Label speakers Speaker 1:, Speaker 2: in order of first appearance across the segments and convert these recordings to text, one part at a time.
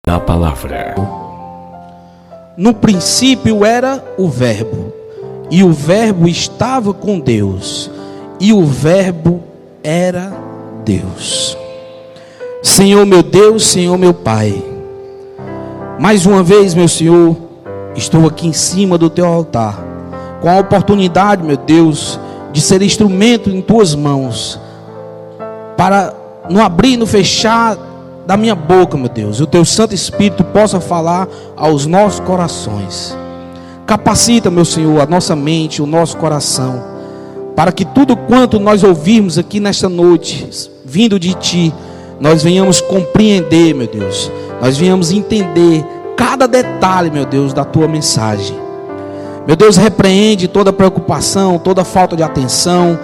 Speaker 1: da palavra.
Speaker 2: No princípio era o Verbo, e o Verbo estava com Deus, e o Verbo era Deus. Senhor meu Deus, Senhor meu Pai, mais uma vez, meu Senhor, estou aqui em cima do teu altar, com a oportunidade, meu Deus, de ser instrumento em tuas mãos, para no abrir e no fechar da minha boca, meu Deus, o teu Santo Espírito possa falar aos nossos corações. Capacita, meu Senhor, a nossa mente, o nosso coração, para que tudo quanto nós ouvirmos aqui nesta noite, vindo de Ti, nós venhamos compreender, meu Deus, nós venhamos entender cada detalhe, meu Deus, da Tua mensagem. Meu Deus, repreende toda preocupação, toda falta de atenção,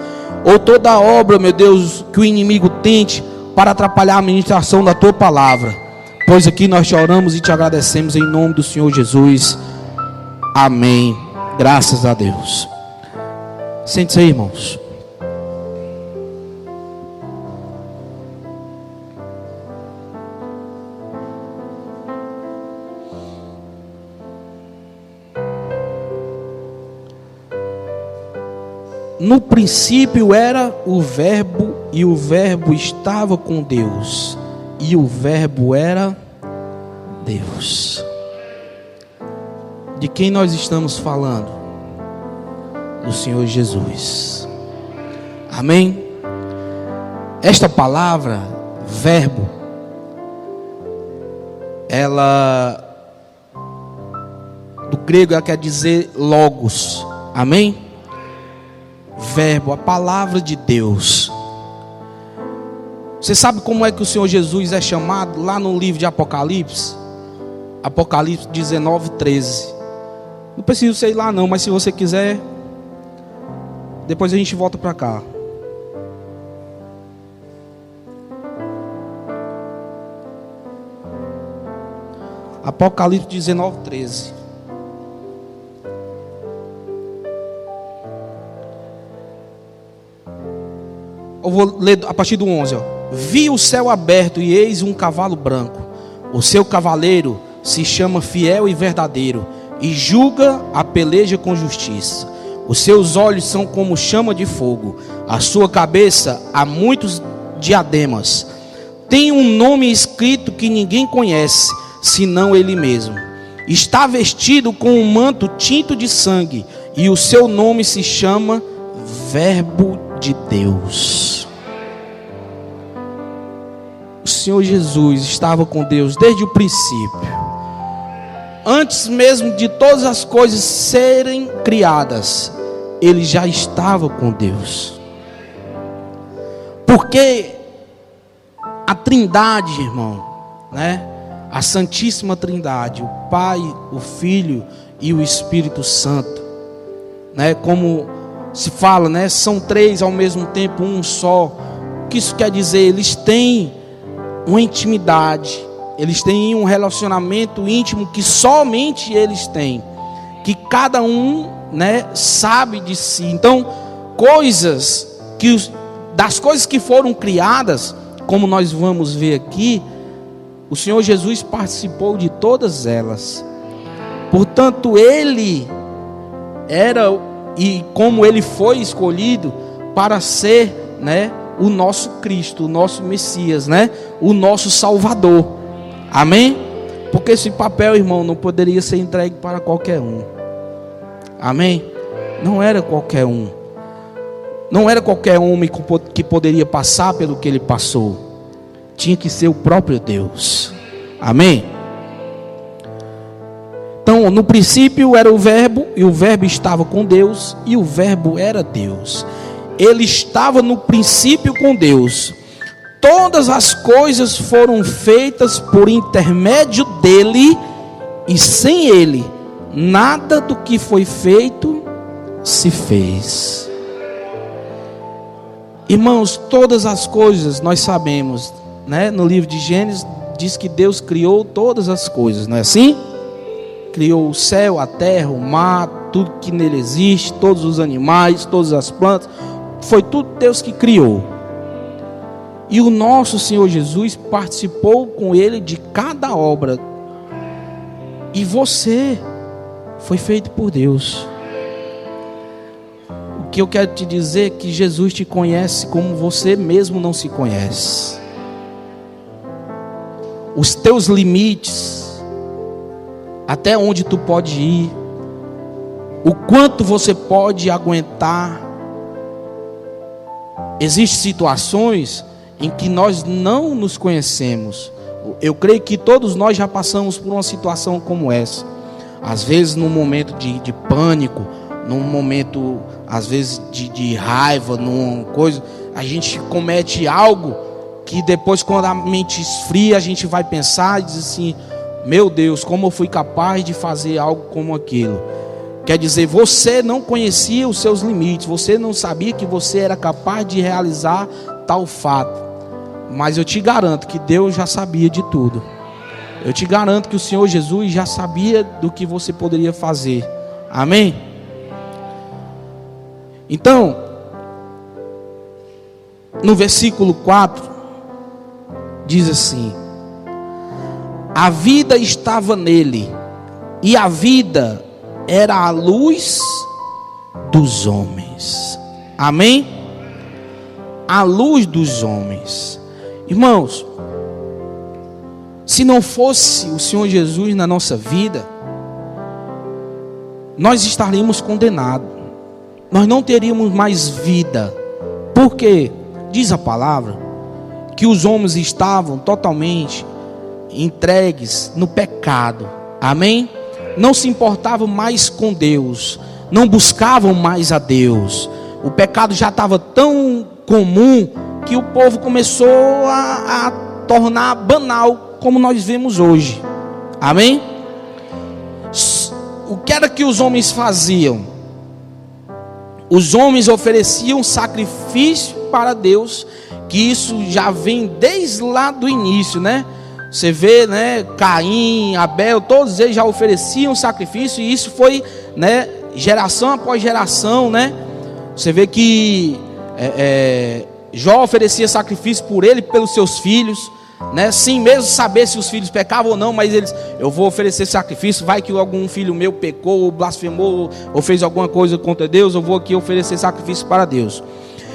Speaker 2: ou toda obra, meu Deus, que o inimigo tente para atrapalhar a ministração da Tua palavra. Pois aqui nós te oramos e te agradecemos em nome do Senhor Jesus. Amém. Graças a Deus. Sente-se aí, irmãos. No princípio era o Verbo, e o Verbo estava com Deus, e o Verbo era Deus. De quem nós estamos falando? Do Senhor Jesus. Amém? Esta palavra, verbo, ela, do grego, ela quer dizer logos. Amém? Verbo, a palavra de Deus. Você sabe como é que o Senhor Jesus é chamado lá no livro de Apocalipse? Apocalipse 19:13. Não preciso ser lá não, mas se você quiser, depois a gente volta para cá. Apocalipse 19:13. Eu vou ler a partir do 11. Vi o céu aberto e eis um cavalo branco. O seu cavaleiro se chama Fiel e Verdadeiro, e julga a peleja com justiça. Os seus olhos são como chama de fogo. A sua cabeça há muitos diademas. Tem um nome escrito que ninguém conhece, senão ele mesmo. Está vestido com um manto tinto de sangue, e o seu nome se chama Verbo de Deus. O Senhor Jesus estava com Deus desde o princípio. Antes mesmo de todas as coisas serem criadas, Ele já estava com Deus. Porque a Trindade, irmão, né? A Santíssima Trindade, o Pai, o Filho e o Espírito Santo, né? Como se fala, né? São três ao mesmo tempo, um só. O que isso quer dizer? Eles têm uma intimidade, eles têm um relacionamento íntimo que somente eles têm, que cada um, né, sabe de si. Então, das coisas que foram criadas, como nós vamos ver aqui, o Senhor Jesus participou de todas elas. Portanto, Ele era, e como Ele foi escolhido para ser, né, o nosso Cristo, o nosso Messias, né, o nosso Salvador. Amém? Porque esse papel, irmão, não poderia ser entregue para qualquer um. Amém? Não era qualquer um. Não era qualquer homem que poderia passar pelo que ele passou. Tinha que ser o próprio Deus. Amém? Então, no princípio era o Verbo, e o Verbo estava com Deus, e o Verbo era Deus. Ele estava no princípio com Deus. Todas as coisas foram feitas por intermédio dele, e sem ele, nada do que foi feito se fez. Irmãos, todas as coisas nós sabemos, né? No livro de Gênesis diz que Deus criou todas as coisas, não é assim? Criou o céu, a terra, o mar, tudo que nele existe, todos os animais, todas as plantas. Foi tudo Deus que criou. E o nosso Senhor Jesus participou com ele de cada obra E você foi feito por Deus. O que eu quero te dizer é que Jesus te conhece como você mesmo não se conhece. Os teus limites, até onde tu pode ir, o quanto você pode aguentar. Existem situações em que nós não nos conhecemos. Eu creio que todos nós já passamos por uma situação como essa. Às vezes num momento de pânico, num momento, às vezes, de raiva, numa coisa, a gente comete algo que depois, quando a mente esfria, a gente vai pensar e diz assim: meu Deus, como eu fui capaz de fazer algo como aquilo? Quer dizer, você não conhecia os seus limites, você não sabia que você era capaz de realizar tal fato. Mas eu te garanto que Deus já sabia de tudo. Eu te garanto que o Senhor Jesus já sabia do que você poderia fazer. Amém? Então, no versículo 4, diz assim: a vida estava nele, e a vida era a luz dos homens. Amém? A luz dos homens. Irmãos, se não fosse o Senhor Jesus na nossa vida, nós estaríamos condenados. Nós não teríamos mais vida. Porque diz a palavra que os homens estavam totalmente entregues no pecado. Amém? Não se importavam mais com Deus, não buscavam mais a Deus. O pecado já estava tão comum que o povo começou a tornar banal, como nós vemos hoje. Amém? O que era que os homens faziam? Os homens ofereciam sacrifício para Deus, que isso já vem desde lá do início, né? Você vê, né, Caim, Abel, todos eles já ofereciam sacrifício, e isso foi, né, geração após geração, né? Você vê que Jó oferecia sacrifício por ele e pelos seus filhos, né? Sem mesmo saber se os filhos pecavam ou não, mas eu vou oferecer sacrifício. Vai que algum filho meu pecou, blasfemou, ou fez alguma coisa contra Deus, eu vou aqui oferecer sacrifício para Deus.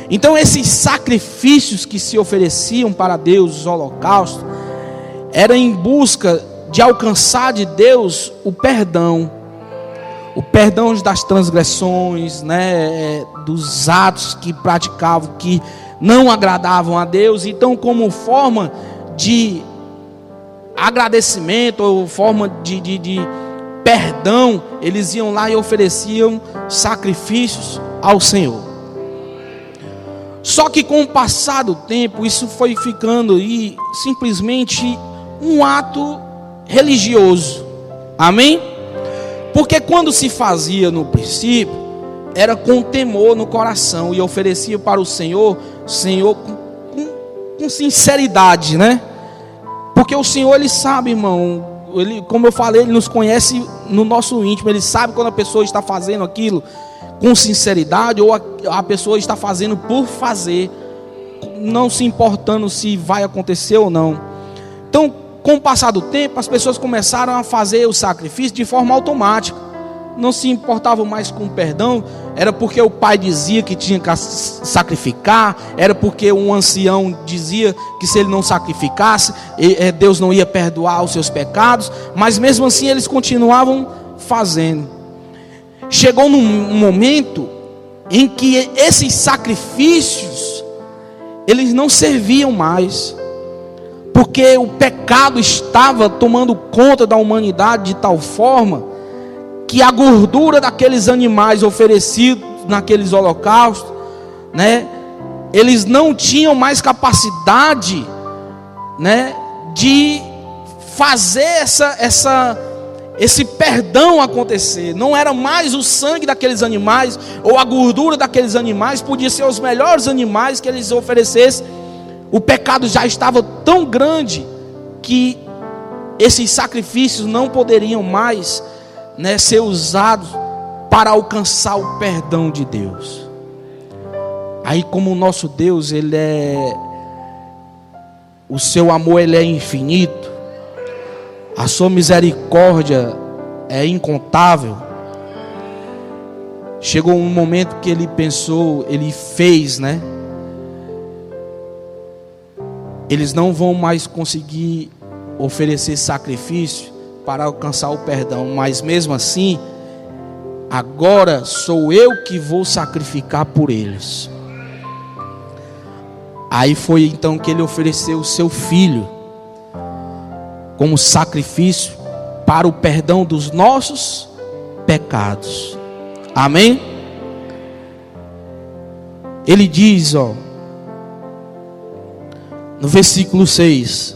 Speaker 2: Então esses sacrifícios que se ofereciam para Deus, os holocaustos, era em busca de alcançar de Deus o perdão das transgressões, né, dos atos que praticavam, que não agradavam a Deus. Então, como forma de agradecimento, ou forma de perdão, eles iam lá e ofereciam sacrifícios ao Senhor. Só que com o passar do tempo, isso foi ficando aí simplesmente um ato religioso. Amém? Porque quando se fazia no princípio, era com temor no coração, e oferecia para o Senhor com sinceridade, né? Porque o Senhor, Ele sabe, irmão, Ele, como eu falei, Ele nos conhece no nosso íntimo. Ele sabe quando a pessoa está fazendo aquilo com sinceridade, ou a pessoa está fazendo por fazer, não se importando se vai acontecer ou não. Então, com o passar do tempo, as pessoas começaram a fazer o sacrifício de forma automática. Não se importavam mais com o perdão. Era porque o pai dizia que tinha que sacrificar. Era porque um ancião dizia que se ele não sacrificasse, Deus não ia perdoar os seus pecados. Mas mesmo assim eles continuavam fazendo. Chegou num momento em que esses sacrifícios, eles não serviam mais, porque o pecado estava tomando conta da humanidade de tal forma que a gordura daqueles animais oferecidos naqueles holocaustos, né, eles não tinham mais capacidade, né, de fazer esse perdão acontecer. Não era mais o sangue daqueles animais, ou a gordura daqueles animais, podia ser os melhores animais que eles oferecessem. O pecado já estava tão grande que esses sacrifícios não poderiam mais, né, ser usados para alcançar o perdão de Deus. Aí, como o nosso Deus, o seu amor, ele é infinito, a sua misericórdia é incontável. Chegou um momento que ele pensou, ele fez, né? Eles não vão mais conseguir oferecer sacrifício para alcançar o perdão, mas mesmo assim, agora sou eu que vou sacrificar por eles. Aí foi então que ele ofereceu o seu filho como sacrifício para o perdão dos nossos pecados. Amém? Ele diz, no versículo 6: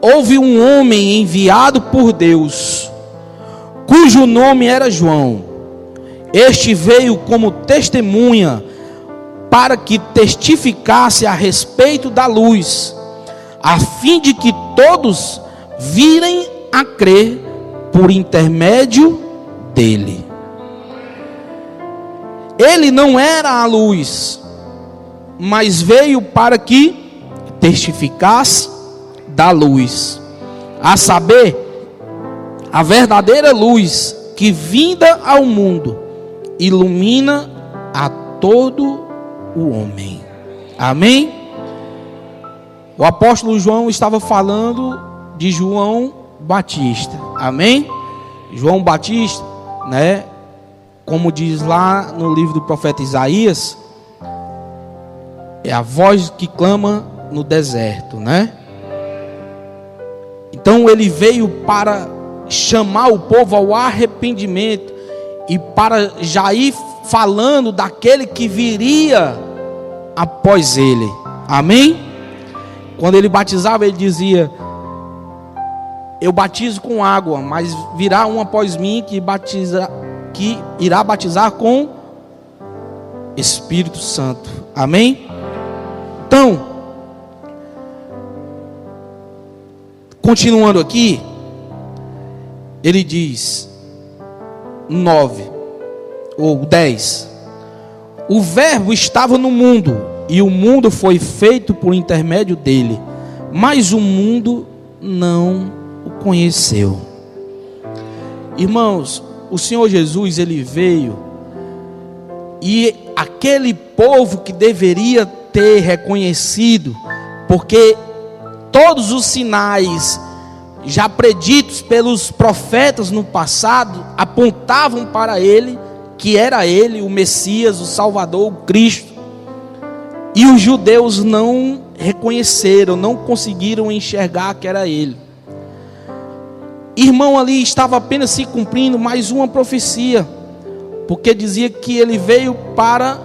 Speaker 2: houve um homem enviado por Deus, cujo nome era João. Este veio como testemunha, para que testificasse a respeito da luz, a fim de que todos virem a crer por intermédio dele. Ele não era a luz, mas veio para que testificasse da luz, a saber, a verdadeira luz que vinda ao mundo ilumina a todo o homem. Amém? O apóstolo João estava falando de João Batista. Amém? João Batista, né? Como diz lá no livro do profeta Isaías, é a voz que clama no deserto, né? Então ele veio para chamar o povo ao arrependimento e para já ir falando daquele que viria após ele. Amém? Quando ele batizava, ele dizia: eu batizo com água, mas virá um após mim que irá batizar com Espírito Santo. Amém? Então, continuando aqui, ele diz 9 ou 10: o verbo estava no mundo, e o mundo foi feito por intermédio dele, mas o mundo não o conheceu. Irmãos, o Senhor Jesus, ele veio, e aquele povo que deveria ter reconhecido, porque todos os sinais já preditos pelos profetas no passado apontavam para ele, que era ele, o Messias, o Salvador, o Cristo. E os judeus não reconheceram, não conseguiram enxergar que era ele. Irmão, ali estava apenas se cumprindo mais uma profecia, porque dizia que ele veio para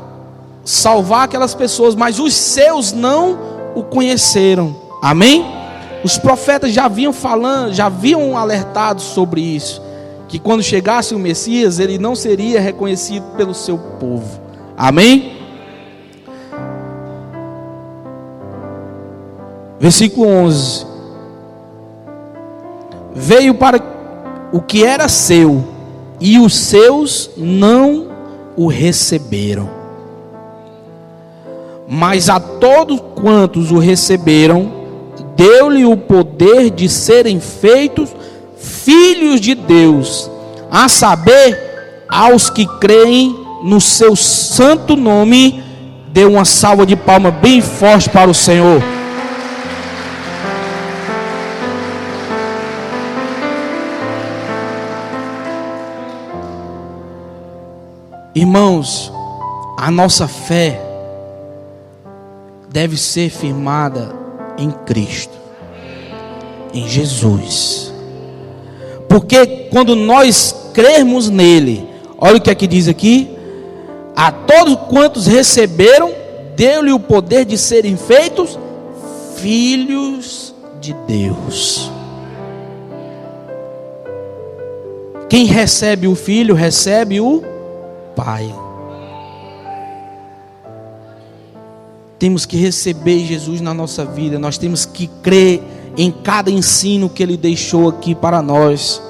Speaker 2: salvar aquelas pessoas, mas os seus não o conheceram. Amém? Os profetas já vinham falando, já haviam alertado sobre isso, que quando chegasse o Messias, ele não seria reconhecido pelo seu povo. Amém? Versículo 11: veio para o que era seu, e os seus não o receberam. Mas a todos quantos o receberam, deu-lhe o poder de serem feitos filhos de Deus, a saber, aos que creem no seu santo nome. Dê uma salva de palmas bem forte para o Senhor. Irmãos, a nossa fé deve ser firmada em Cristo, em Jesus. Porque quando nós crermos nele, olha o que aqui diz aqui: a todos quantos receberam, deu-lhe o poder de serem feitos filhos de Deus. Quem recebe o Filho, recebe o Pai. Temos que receber Jesus na nossa vida. Nós temos que crer em cada ensino que Ele deixou aqui para nós.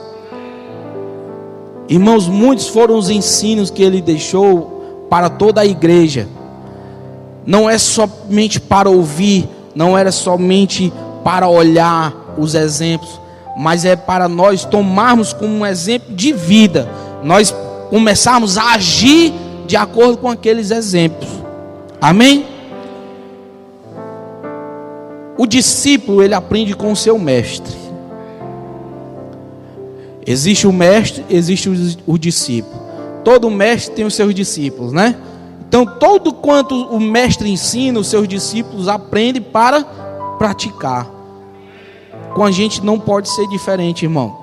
Speaker 2: Irmãos, muitos foram os ensinos que Ele deixou para toda a igreja. Não é somente para ouvir, não era somente para olhar os exemplos, mas é para nós tomarmos como um exemplo de vida, nós começarmos a agir de acordo com aqueles exemplos. Amém? O discípulo, ele aprende com o seu mestre. Existe o mestre, existe o discípulo. Todo mestre tem os seus discípulos, né? Então, todo quanto o mestre ensina, os seus discípulos aprendem para praticar. Com a gente não pode ser diferente, irmão.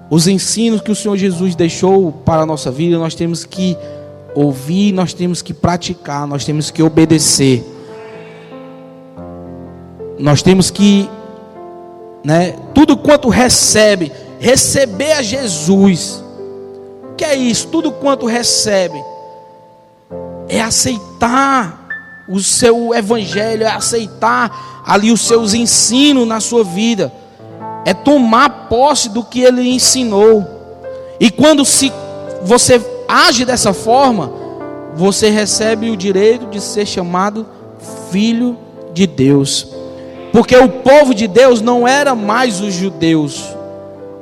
Speaker 2: Os ensinos que o Senhor Jesus deixou para a nossa vida, nós temos que ouvir, nós temos que praticar, nós temos que obedecer. Nós temos que, tudo quanto receber a Jesus. O que é isso? Tudo quanto recebe é aceitar o seu evangelho, é aceitar ali os seus ensinos na sua vida, é tomar posse do que ele ensinou. E quando você age dessa forma, você recebe o direito de ser chamado filho de Deus. Porque o povo de Deus não era mais os judeus.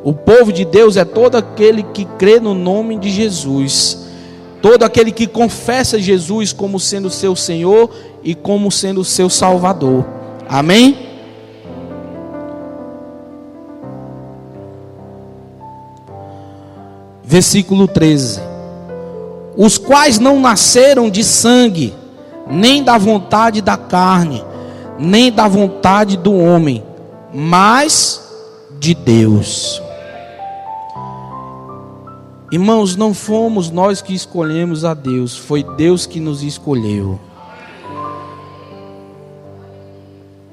Speaker 2: O povo de Deus é todo aquele que crê no nome de Jesus. Todo aquele que confessa Jesus como sendo seu Senhor e como sendo seu Salvador. Amém? Versículo 13. Os quais não nasceram de sangue, nem da vontade da carne, nem da vontade do homem, mas de Deus. Irmãos, não fomos nós que escolhemos a Deus, foi Deus que nos escolheu.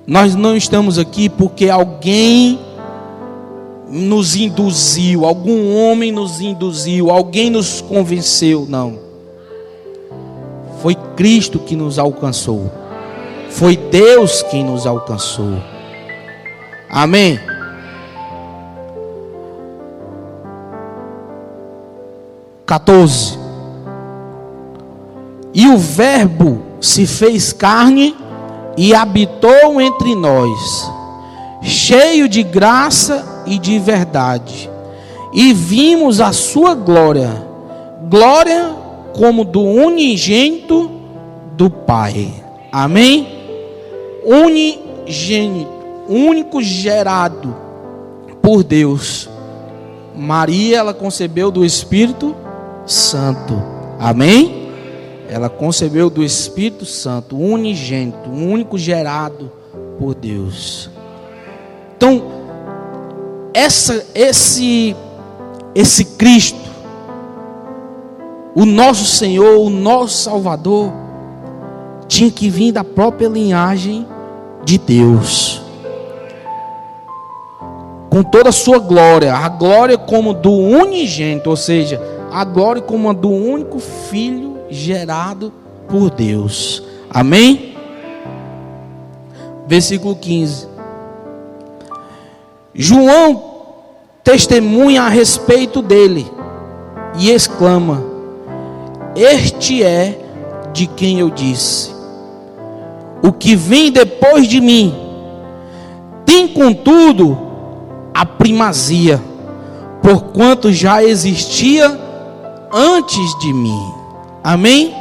Speaker 2: Nós não estamos aqui porque alguém nos induziu, algum homem nos induziu, alguém nos convenceu, não. Foi Cristo que nos alcançou. Foi Deus quem nos alcançou. Amém? (14) E o Verbo se fez carne e habitou entre nós, cheio de graça e de verdade, e vimos a sua glória, glória como do unigênito do Pai. Amém? Unigênito, único gerado por Deus. Maria, ela concebeu do Espírito Santo. Amém? Ela concebeu do Espírito Santo, unigênito, único gerado por Deus. Então, esse Cristo, o nosso Senhor, o nosso Salvador, tinha que vir da própria linhagem de Deus, com toda a sua glória, a glória como do unigênito, ou seja, a glória como a do único Filho gerado por Deus. Amém? Versículo 15. João testemunha a respeito dele e exclama: este é de quem eu disse, o que vem depois de mim tem contudo a primazia, porquanto já existia antes de mim. Amém?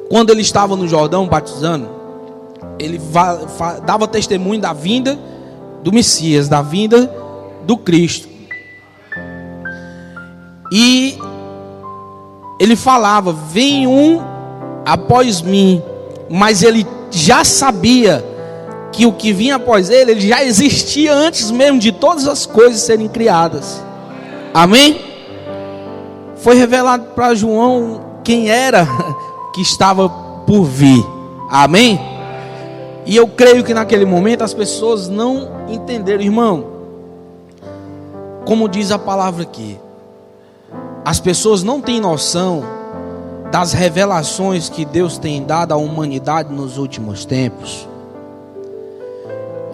Speaker 2: Quando ele estava no Jordão batizando, ele dava testemunho da vinda do Messias, da vinda do Cristo. E ele falava: vem um após mim. Mas ele já sabia que o que vinha após ele já existia antes mesmo de todas as coisas serem criadas. Amém? Foi revelado para João quem era que estava por vir. Amém? E eu creio que naquele momento as pessoas não entenderam, irmão. Como diz a palavra aqui, as pessoas não têm noção das revelações que Deus tem dado à humanidade nos últimos tempos.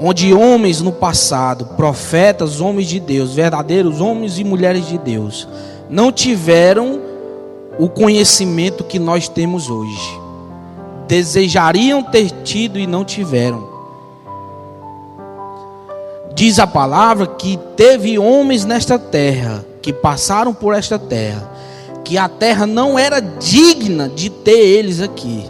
Speaker 2: Onde homens no passado, profetas, homens de Deus, verdadeiros homens e mulheres de Deus, não tiveram o conhecimento que nós temos hoje. desejariam ter tido e não tiveram. Diz a palavra que teve homens nesta terra, que passaram por esta terra, que a terra não era digna de ter eles aqui.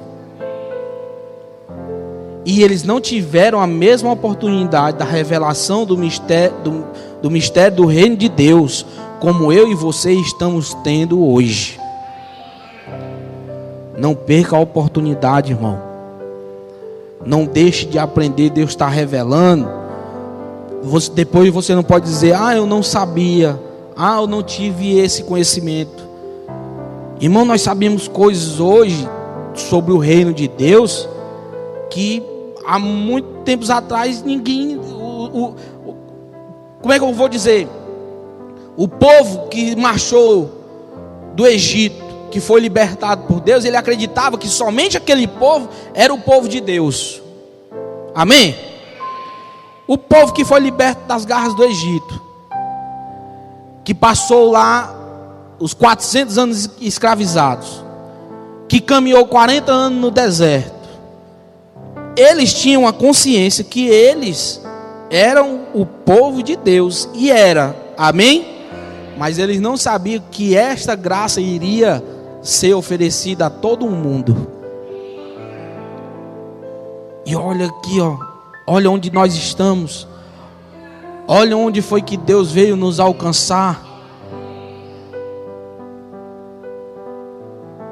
Speaker 2: E eles não tiveram a mesma oportunidade da revelação do mistério do reino de Deus, como eu e você estamos tendo hoje. Não perca a oportunidade, irmão. Não deixe de aprender. Deus está revelando. Depois você não pode dizer: ah, eu não sabia, ah, eu não tive esse conhecimento. Irmão, nós sabemos coisas hoje sobre o reino de Deus que há muito tempos atrás ninguém... como é que eu vou dizer? O povo que marchou do Egito, que foi libertado por Deus, ele acreditava que somente aquele povo era o povo de Deus. Amém? O povo que foi liberto das garras do Egito, que passou lá os 400 anos escravizados, que caminhou 40 anos no deserto, eles tinham a consciência que eles eram o povo de Deus, e era, amém? Mas eles não sabiam que esta graça iria ser oferecida a todo o mundo. E olha aqui, ó, olha onde nós estamos, olha onde foi que Deus veio nos alcançar,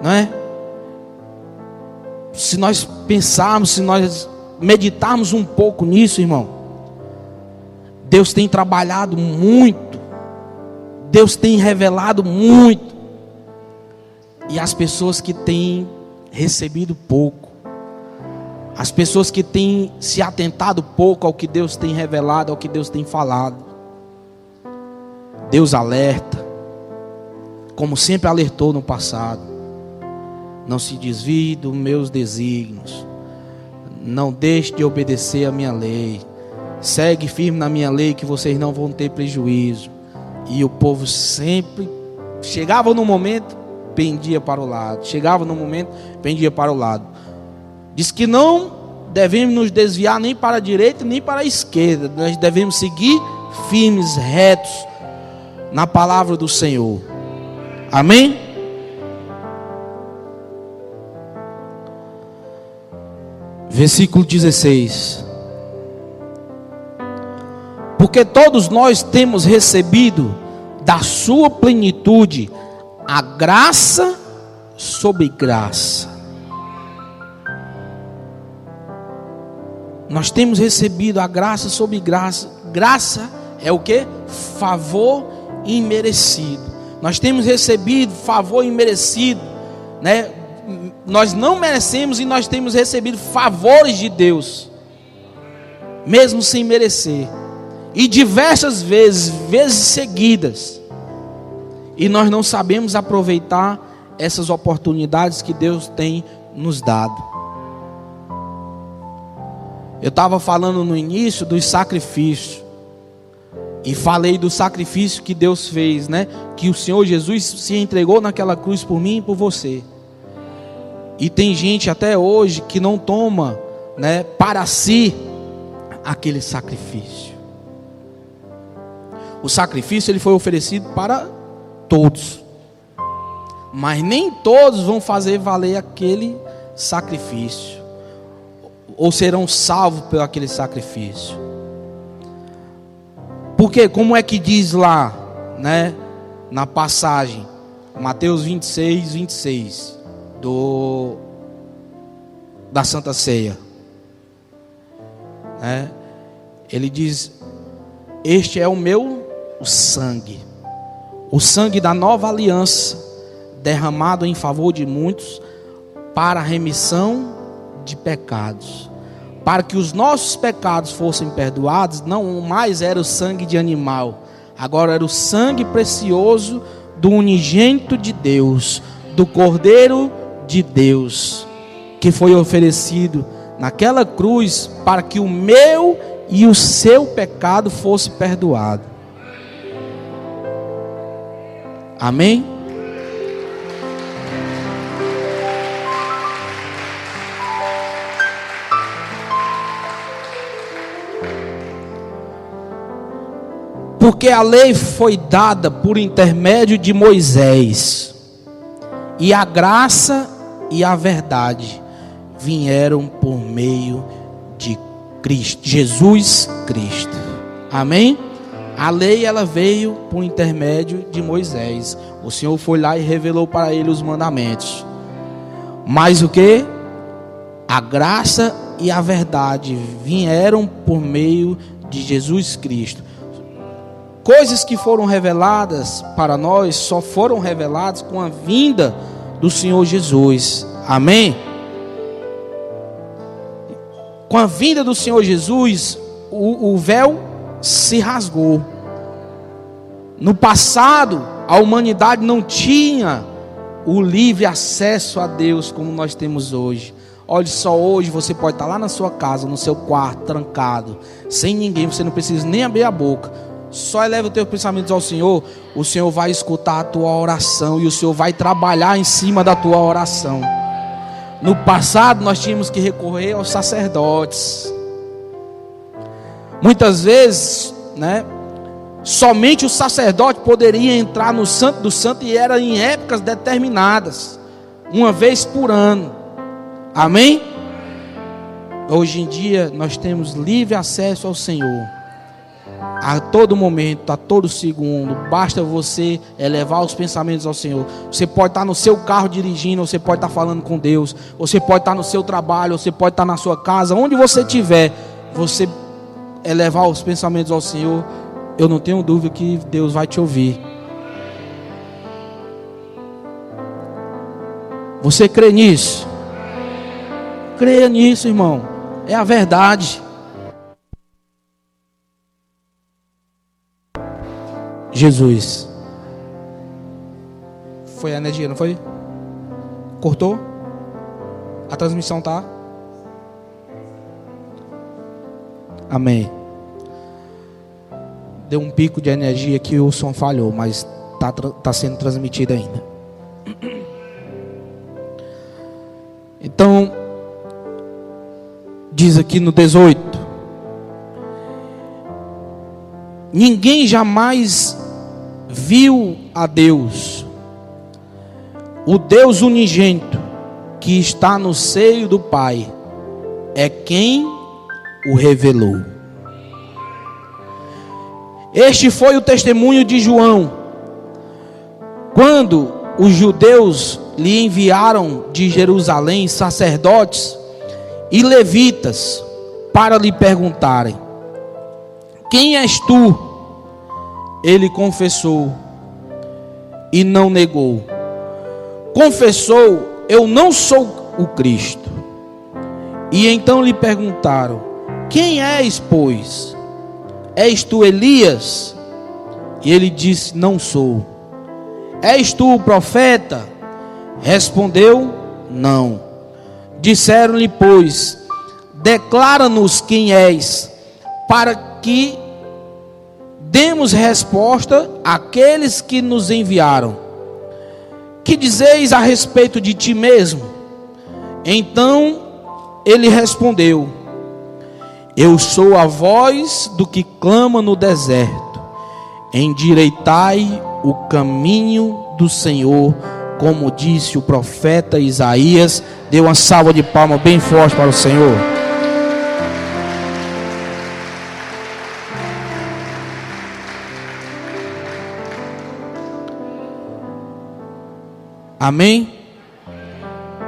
Speaker 2: não é? Se nós pensarmos, se nós meditarmos um pouco nisso, irmão, Deus tem trabalhado muito, Deus tem revelado muito, e as pessoas que têm recebido pouco, as pessoas que têm se atentado pouco ao que Deus tem revelado, ao que Deus tem falado. Deus alerta, como sempre alertou no passado: não se desvie dos meus desígnios, não deixe de obedecer a minha lei, segue firme na minha lei que vocês não vão ter prejuízo. E o povo sempre chegava no momento, pendia para o lado, chegava no momento, pendia para o lado. Diz que não devemos nos desviar nem para a direita nem para a esquerda, nós devemos seguir firmes, retos na palavra do Senhor. Amém? Versículo 16: porque todos nós temos recebido da sua plenitude a graça sobre graça. Nós temos recebido a graça sobre graça. Graça é o que? Favor imerecido. Nós temos recebido favor imerecido, né? Nós não merecemos e nós temos recebido favores de Deus, mesmo sem merecer, e diversas vezes seguidas, e nós não sabemos aproveitar essas oportunidades que Deus tem nos dado. Eu estava falando no início dos sacrifícios, e falei do sacrifício que Deus fez, né? Que o Senhor Jesus se entregou naquela cruz por mim e por você. E tem gente até hoje que não toma, né, para si aquele sacrifício. O sacrifício ele foi oferecido para todos, mas nem todos vão fazer valer aquele sacrifício, ou serão salvos por aquele sacrifício. Porque como é que diz lá, né, na passagem Mateus 26 da Santa Ceia, né? Ele diz: este é o sangue, o sangue da nova aliança, derramado em favor de muitos para a remissão de pecados. Para que os nossos pecados fossem perdoados, não mais era o sangue de animal, agora era o sangue precioso do unigênito de Deus, do Cordeiro de Deus, que foi oferecido naquela cruz para que o meu e o seu pecado fosse perdoado. Amém? Porque a lei foi dada por intermédio de Moisés, e a graça e a verdade vieram por meio de Cristo, Jesus Cristo. Amém? A lei, ela veio por intermédio de Moisés. O Senhor foi lá e revelou para ele os mandamentos. Mas o que? A graça e a verdade vieram por meio de Jesus Cristo. Coisas que foram reveladas para nós só foram reveladas com a vinda do Senhor Jesus. Amém? Com a vinda do Senhor Jesus, o véu se rasgou. No passado, a humanidade não tinha o livre acesso a Deus como nós temos hoje. Olha só, hoje você pode estar lá na sua casa, no seu quarto, trancado, sem ninguém, você não precisa nem abrir a boca. Só eleva os teus pensamentos ao Senhor, o Senhor vai escutar a tua oração e o Senhor vai trabalhar em cima da tua oração. No passado nós tínhamos que recorrer aos sacerdotes. Muitas vezes, somente o sacerdote poderia entrar no Santo do Santo, e era em épocas determinadas, uma vez por ano. Amém? Hoje em dia nós temos livre acesso ao Senhor. A todo momento, a todo segundo, basta você elevar os pensamentos ao Senhor. Você pode estar no seu carro dirigindo, você pode estar falando com Deus, você pode estar no seu trabalho, você pode estar na sua casa, onde você estiver, você elevar os pensamentos ao Senhor, eu não tenho dúvida que Deus vai te ouvir. Você crê nisso? Creia nisso, irmão. É a verdade. Jesus. Foi a energia, não foi? Cortou? A transmissão tá? Amém. Deu um pico de energia que o som falhou, mas tá sendo transmitido ainda. Então, diz aqui no 18: ninguém jamais viu a Deus, o Deus unigênito que está no seio do Pai é quem o revelou. Este foi o testemunho de João, quando os judeus lhe enviaram de Jerusalém sacerdotes e levitas para lhe perguntarem: quem és tu? Ele confessou e não negou. Confessou: eu não sou o Cristo. E então lhe perguntaram: quem és, pois? És tu Elias? E ele disse: não sou. És tu o profeta? Respondeu: não. Disseram-lhe, pois: declara-nos quem és, para que demos resposta àqueles que nos enviaram. Que dizeis a respeito de ti mesmo? Então ele respondeu: eu sou a voz do que clama no deserto, endireitai o caminho do Senhor, como disse o profeta Isaías. Dê uma salva de palmas bem forte para o Senhor. Amém?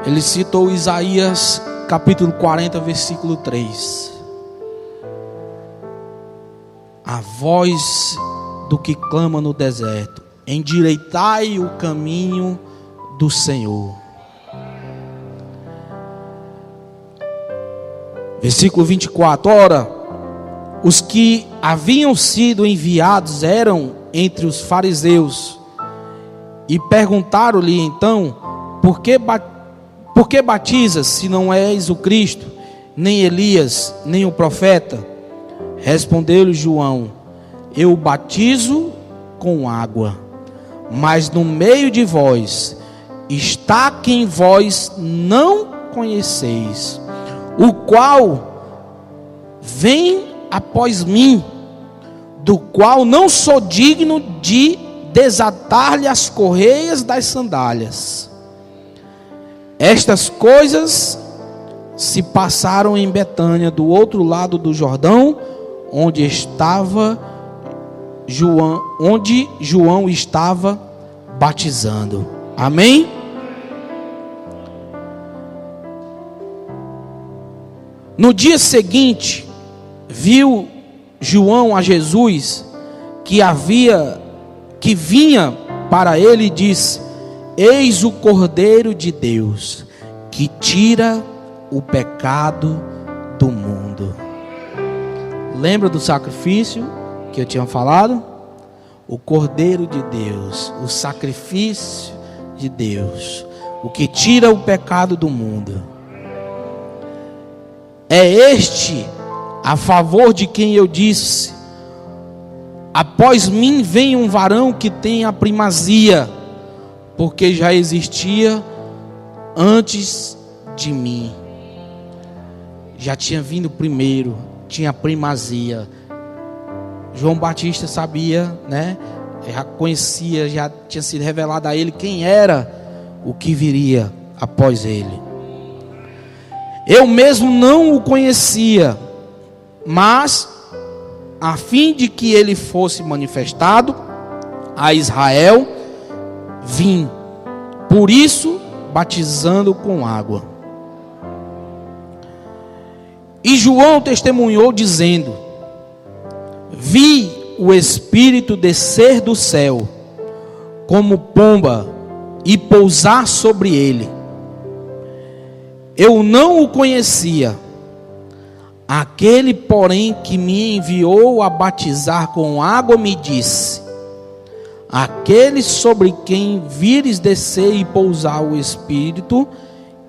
Speaker 2: Ele citou Isaías capítulo 40, versículo 3. A voz do que clama no deserto, endireitai o caminho do Senhor. Versículo 24. Ora, os que haviam sido enviados eram entre os fariseus, e perguntaram-lhe então: por que batizas, se não és o Cristo, nem Elias, nem o profeta? Respondeu-lhe João: eu batizo com água, mas no meio de vós está quem vós não conheceis, o qual vem após mim, do qual não sou digno de desatar-lhe as correias das sandálias. Estas coisas se passaram em Betânia, do outro lado do Jordão, onde João estava batizando. Amém? No dia seguinte, viu João a Jesus que vinha para ele e disse: Eis o Cordeiro de Deus, que tira o pecado do mundo. Lembra do sacrifício que eu tinha falado? O Cordeiro de Deus, o sacrifício de Deus, o que tira o pecado do mundo. É este a favor de quem eu disse: após mim vem um varão que tem a primazia, porque já existia antes de mim. Já tinha vindo primeiro, tinha primazia. João Batista sabia, né? Já conhecia, já tinha sido revelado a ele quem era o que viria após ele. Eu mesmo não o conhecia, mas a fim de que ele fosse manifestado a Israel, vim, por isso batizando com água. E João testemunhou dizendo: vi o Espírito descer do céu como pomba e pousar sobre ele. Eu não o conhecia. Aquele, porém, que me enviou a batizar com água me disse: aquele sobre quem vires descer e pousar o Espírito,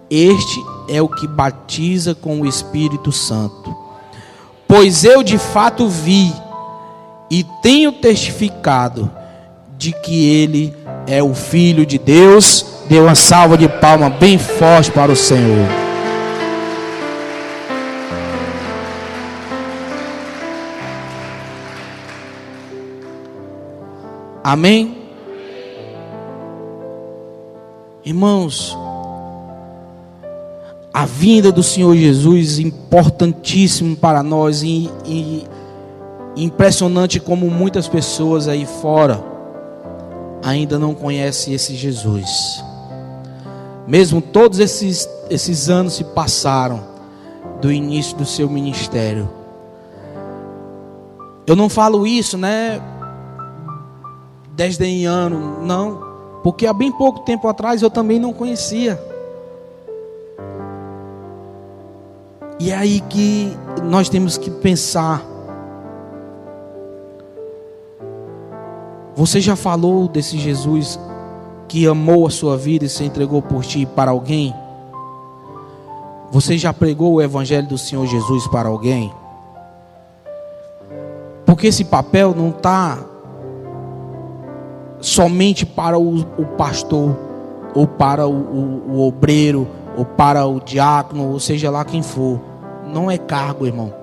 Speaker 2: este é o que batiza com o Espírito Santo. Pois eu de fato vi e tenho testificado de que ele é o Filho de Deus. Dê uma salva de palmas bem forte para o Senhor. Amém? Irmãos, a vinda do Senhor Jesus é importantíssimo para nós e impressionante como muitas pessoas aí fora ainda não conhecem esse Jesus. Mesmo todos esses anos se passaram do início do seu ministério. Eu não falo isso, né, desdenhando, não, porque há bem pouco tempo atrás eu também não conhecia. E é aí que nós temos que pensar. Você já falou desse Jesus que amou a sua vida e se entregou por ti para alguém? Você já pregou o Evangelho do Senhor Jesus para alguém? Porque esse papel não está somente para o pastor, ou para o obreiro, ou para o diácono, ou seja lá quem for. Não é cargo, irmão.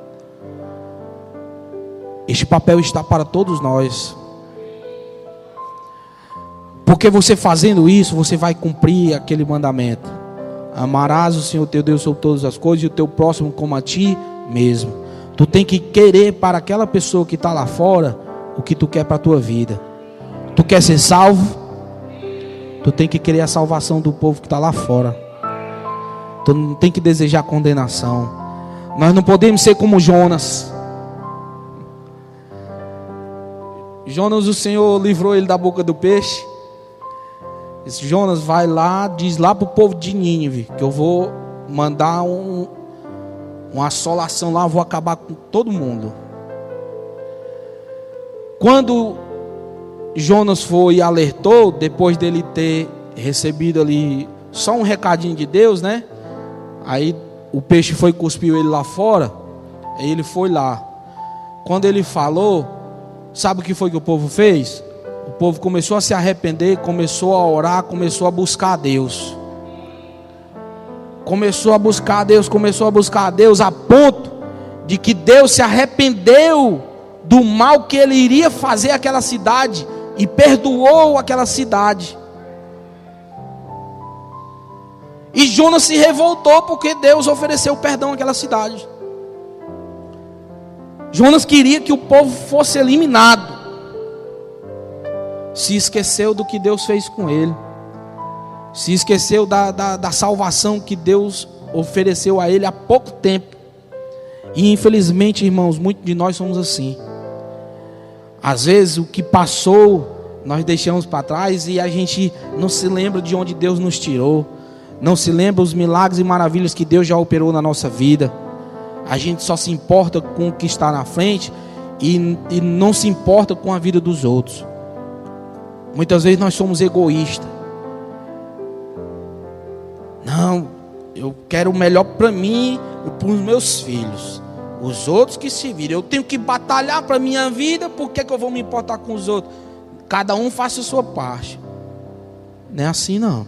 Speaker 2: Este papel está para todos nós. Porque você fazendo isso, você vai cumprir aquele mandamento: amarás o Senhor teu Deus sobre todas as coisas, e o teu próximo como a ti mesmo. Tu tem que querer para aquela pessoa que está lá fora o que tu quer para a tua vida. Tu quer ser salvo? Tu tem que querer a salvação do povo que está lá fora. Tu não tem que desejar condenação. Nós não podemos ser como Jonas. Jonas, o Senhor livrou ele da boca do peixe. Esse Jonas vai lá, diz lá para o povo de Nínive que eu vou mandar uma assolação lá, vou acabar com todo mundo. Quando Jonas foi e alertou, depois dele ter recebido ali só um recadinho de Deus, né? Aí o peixe foi e cuspiu ele lá fora. Aí ele foi lá. Quando ele falou, sabe o que foi que o povo fez? O povo começou a se arrepender, começou a orar, começou a buscar a Deus. Começou a buscar a Deus, a ponto de que Deus se arrependeu do mal que ele iria fazer àquela cidade, e perdoou aquela cidade. E Jonas se revoltou porque Deus ofereceu perdão àquela cidade. Jonas queria que o povo fosse eliminado. Se esqueceu do que Deus fez com ele. Se esqueceu da salvação que Deus ofereceu a ele há pouco tempo. E infelizmente, irmãos, muitos de nós somos assim. Às vezes o que passou nós deixamos para trás e a gente não se lembra de onde Deus nos tirou. Não se lembra os milagres e maravilhas que Deus já operou na nossa vida. A gente só se importa com o que está na frente e não se importa com a vida dos outros. Muitas vezes nós somos egoístas. Não, eu quero o melhor para mim e para os meus filhos. Os outros que se viram. Eu tenho que batalhar para a minha vida. Por que eu vou me importar com os outros? Cada um faça a sua parte. Não é assim não.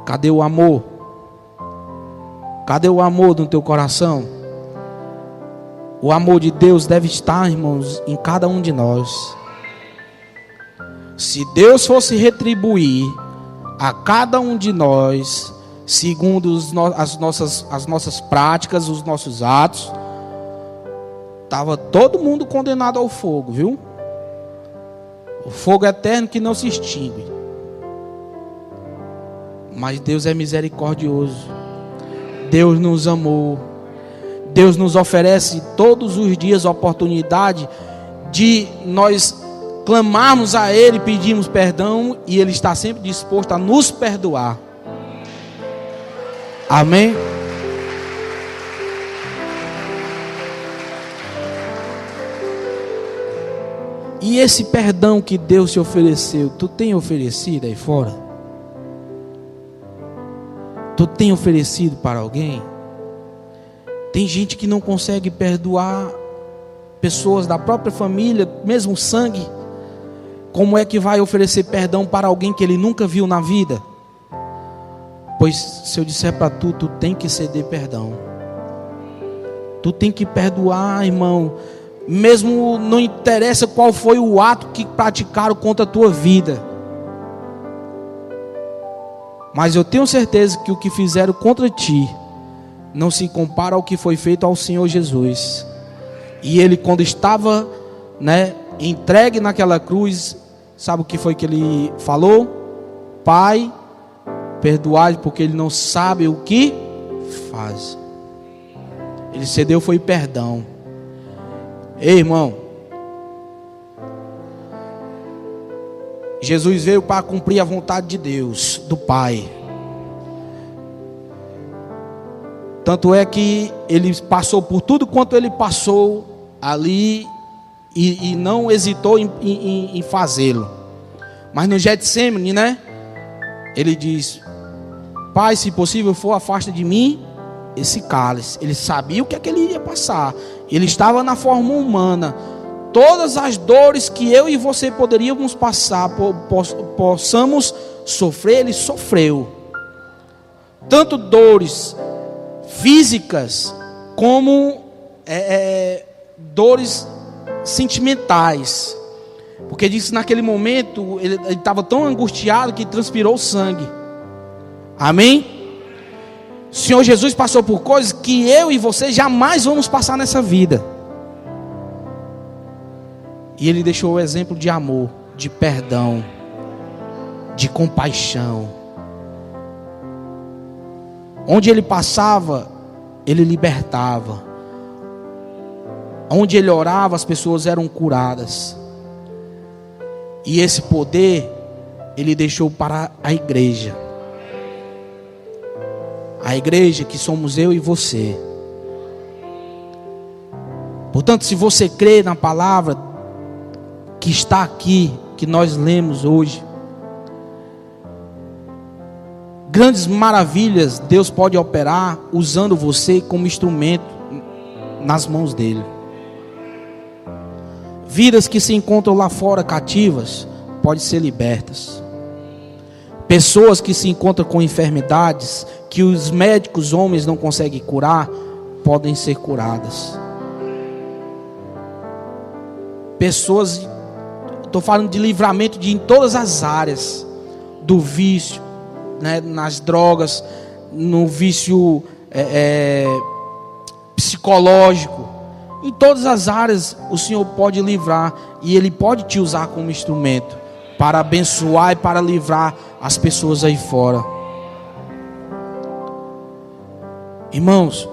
Speaker 2: Cadê o amor? Cadê o amor no teu coração? O amor de Deus deve estar, irmãos, em cada um de nós. Se Deus fosse retribuir a cada um de nós, segundo as nossas práticas, os nossos atos, estava todo mundo condenado ao fogo, viu? O fogo eterno que não se extingue. Mas Deus é misericordioso. Deus nos amou. Deus nos oferece todos os dias a oportunidade de nós clamarmos a Ele, pedirmos perdão, e Ele está sempre disposto a nos perdoar. Amém? E esse perdão que Deus te ofereceu, tu tem oferecido aí fora? Tu tem oferecido para alguém? Tem gente que não consegue perdoar pessoas da própria família, mesmo sangue. Como é que vai oferecer perdão para alguém que ele nunca viu na vida? Pois se eu disser para tu, tu tem que ceder perdão. Tu tem que perdoar, irmão. Mesmo não interessa qual foi o ato que praticaram contra a tua vida. Mas eu tenho certeza que o que fizeram contra ti não se compara ao que foi feito ao Senhor Jesus. E Ele, quando estava, entregue naquela cruz, sabe o que foi que Ele falou? Pai, perdoai, porque Ele não sabe o que faz. Ele cedeu foi perdão. Ei, irmão, Jesus veio para cumprir a vontade de Deus, do Pai. Tanto é que Ele passou por tudo quanto Ele passou ali e não hesitou em fazê-lo. Mas no Getsemane, Ele diz: Pai, se possível for, afasta de mim esse cálice. Ele sabia o que é que ele iria passar. Ele estava na forma humana. Todas as dores que eu e você poderíamos passar, possamos sofrer, Ele sofreu. Tanto dores físicas, como dores sentimentais. Porque disse que naquele momento ele estava tão angustiado que transpirou sangue. Amém? O Senhor Jesus passou por coisas que eu e você jamais vamos passar nessa vida. E Ele deixou o exemplo de amor, de perdão, de compaixão. Onde Ele passava, Ele libertava. Onde Ele orava, as pessoas eram curadas. E esse poder Ele deixou para a igreja. A igreja que somos eu e você. Portanto, se você crê na palavra que está aqui, que nós lemos hoje, grandes maravilhas Deus pode operar usando você como instrumento nas mãos dele. Vidas que se encontram lá fora cativas podem ser libertas. Pessoas que se encontram com enfermidades que os médicos homens não conseguem curar, podem ser curadas. pessoas, estou falando de livramento em todas as áreas, do vício, né, nas drogas, no vício psicológico, em todas as áreas o Senhor pode livrar, e Ele pode te usar como instrumento para abençoar e para livrar as pessoas aí fora. Irmãos,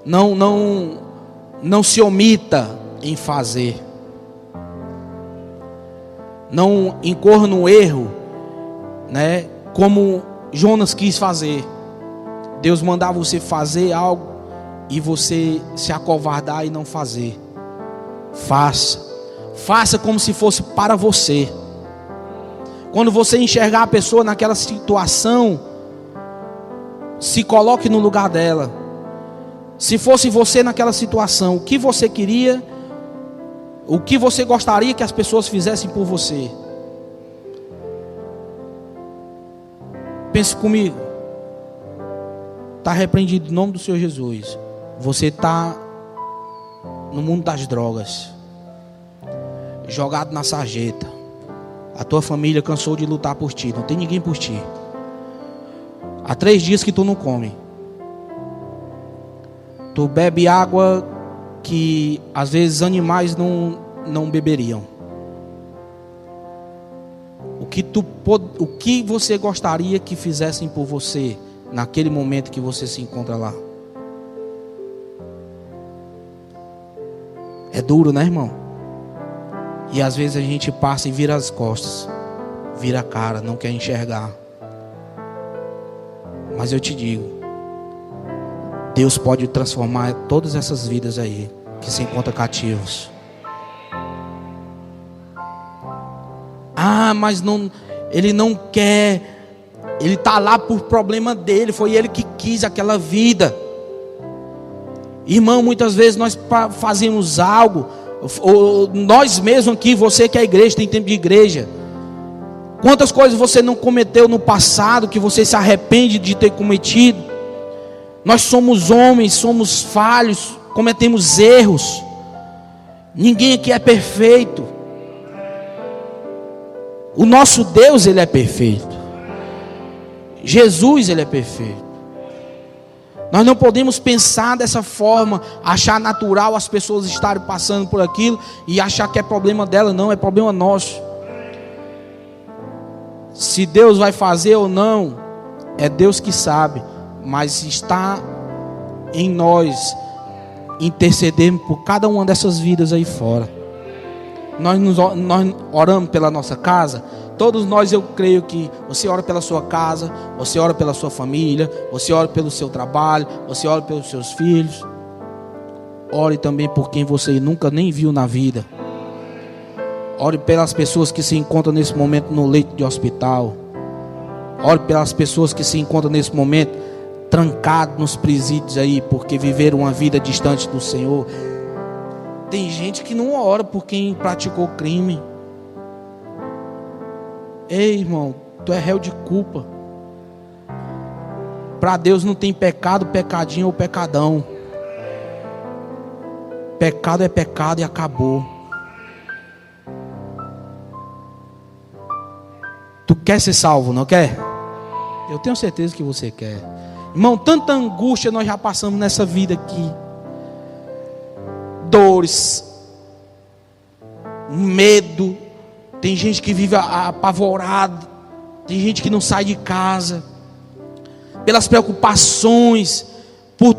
Speaker 2: não se omita em fazer. Não incorra no erro, né? Como Jonas quis fazer. Deus mandava você fazer algo e você se acovardar e não fazer. Faça como se fosse para você. Quando você enxergar a pessoa naquela situação, se coloque no lugar dela. Se fosse você naquela situação, o que você queria, o que você gostaria que as pessoas fizessem por você? Pense comigo. Está repreendido em nome do Senhor Jesus. Você está no mundo das drogas, jogado na sarjeta. A tua família cansou de lutar por ti. Não tem ninguém por ti. Há 3 dias que tu não come. Tu bebe água que às vezes animais não beberiam. O que você gostaria que fizessem por você naquele momento que você se encontra lá? É duro, né, irmão? E às vezes a gente passa e vira as costas, vira a cara, não quer enxergar. Mas eu te digo, Deus pode transformar todas essas vidas aí que se encontram cativos. Mas não, ele não quer. Ele está lá por problema dele. Foi ele que quis aquela vida. Irmão, muitas vezes nós fazemos algo, ou nós mesmos aqui, você que é igreja, tem tempo de igreja. Quantas coisas você não cometeu no passado que você se arrepende de ter cometido? Nós somos homens, somos falhos, cometemos erros. Ninguém aqui é perfeito. O nosso Deus, Ele é perfeito. Jesus, Ele é perfeito. Nós não podemos pensar dessa forma, achar natural as pessoas estarem passando por aquilo e achar que é problema dela. Não, é problema nosso. Se Deus vai fazer ou não, é Deus que sabe. Mas está em nós intercedermos por cada uma dessas vidas aí fora. Nós oramos pela nossa casa. Todos nós, eu creio que você ora pela sua casa, você ora pela sua família, você ora pelo seu trabalho, você ora pelos seus filhos. Ore também por quem você nunca nem viu na vida. Ore pelas pessoas que se encontram nesse momento no leito de hospital. Ore pelas pessoas que se encontram nesse momento trancadas nos presídios aí, porque viveram uma vida distante do Senhor. Tem gente que não ora por quem praticou crime. Ei, irmão, tu é réu de culpa. Para Deus não tem pecado, pecadinho ou pecadão. Pecado é pecado e acabou. Tu quer ser salvo, não quer? Eu tenho certeza que você quer. Irmão, tanta angústia nós já passamos nessa vida aqui. Dores, medo. Tem gente que vive apavorado. Tem gente que não sai de casa. Pelas preocupações. Por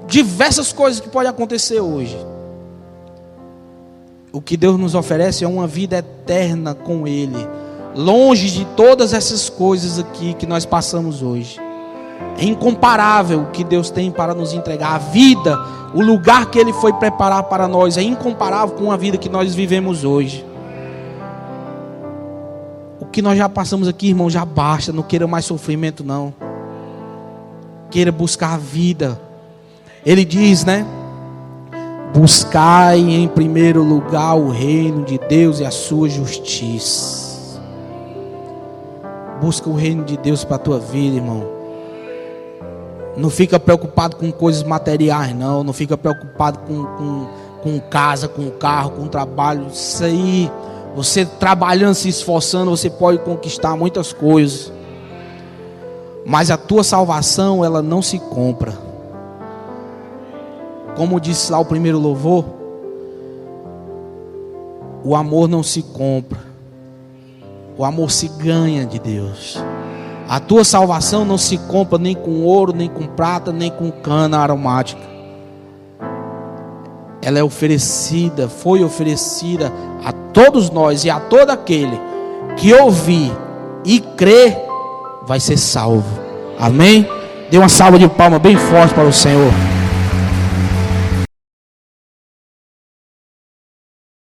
Speaker 2: diversas coisas que podem acontecer hoje. O que Deus nos oferece é uma vida eterna com Ele. Longe de todas essas coisas aqui que nós passamos hoje. É incomparável o que Deus tem para nos entregar. A vida, o lugar que Ele foi preparar para nós é incomparável com a vida que nós vivemos hoje. O que nós já passamos aqui, irmão, já basta. Não queira mais sofrimento, não. Queira buscar a vida. Ele diz, né? Buscai em primeiro lugar o reino de Deus e a sua justiça. Busca o reino de Deus para a tua vida, irmão. Não fica preocupado com coisas materiais, não. Não fica preocupado com casa, com carro, com trabalho. Isso aí, você trabalhando, se esforçando, você pode conquistar muitas coisas. Mas a tua salvação, ela não se compra. Como disse lá o primeiro louvor, o amor não se compra. O amor se ganha de Deus. A tua salvação não se compra nem com ouro, nem com prata, nem com cana aromática. Ela é oferecida, foi oferecida a todos nós e a todo aquele que ouvir e crer vai ser salvo. Amém? Dê uma salva de palmas bem forte para o Senhor.